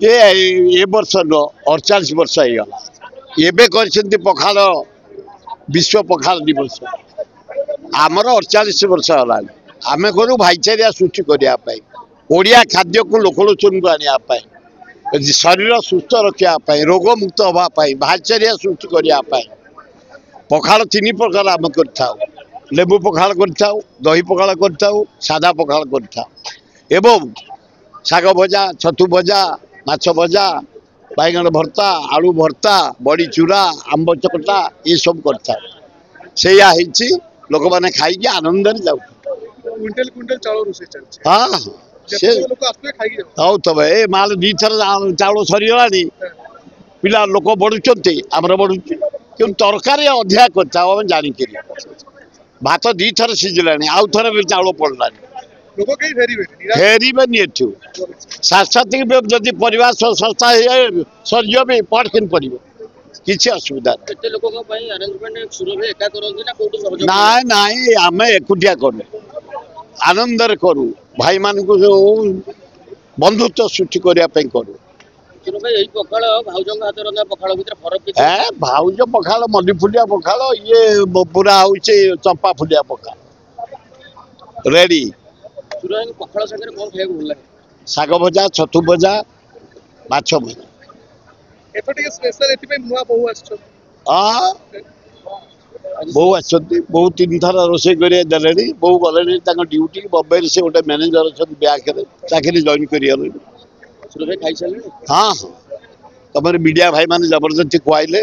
ए वर्ष न 48 वर्ष होगा एबे पखाल विश्व पखाल दिवस आमर 48 वर्ष है आम करूँ भाईचारिया सृष्टि करने ओडिया खाद्य को लोकलोचन को आने शरीर सुस्थ रखापी रोग मुक्त हाँपाई भाईचारिया सृष्टि करने पखाल 3 प्रकार आम कर लेबू पखाल कर दही पखाल कर सादा पखाल कर शाग भजा छतु भजा माछ भजा बैगन भर्ता आलू भर्ता बड़ी चूरा आंब चकटा ये सब करता लोक मैंने खाई आनंद हाँ तब ए माल 2 थर चाउल सरीगला पिला लोक बढ़ुंट आमर बढ़ु कि तरकारी अधिका कर जानिक भात 2 थर सीझला आउ थे भी चाउल पड़ला फेरबेनि एठू सांस्कृतिक जदि परिवार संस्था सर्ज भी पट कि पड़ो किसी असुविधा ना ना आम एकुटिया करूँ आनंद करूँ भाई मान बंधुत्व सृष्टि करने करूँ भाउज पखाल मल्ली फुलिया पखाल ये पूरा हूँ चंपा फुलिया पखाल रेडी शाग भजा छतु भजा माछ भजा बहु बहु 3 थर रोसे देले बहु गले ड्यूटी बम्बई से गोटे मैनेजर अच्छा ब्याक चाकरी जॉइन कर हाँ हाँ तुम मीडिया भाई मैंने जबरदस्ती खुआइले।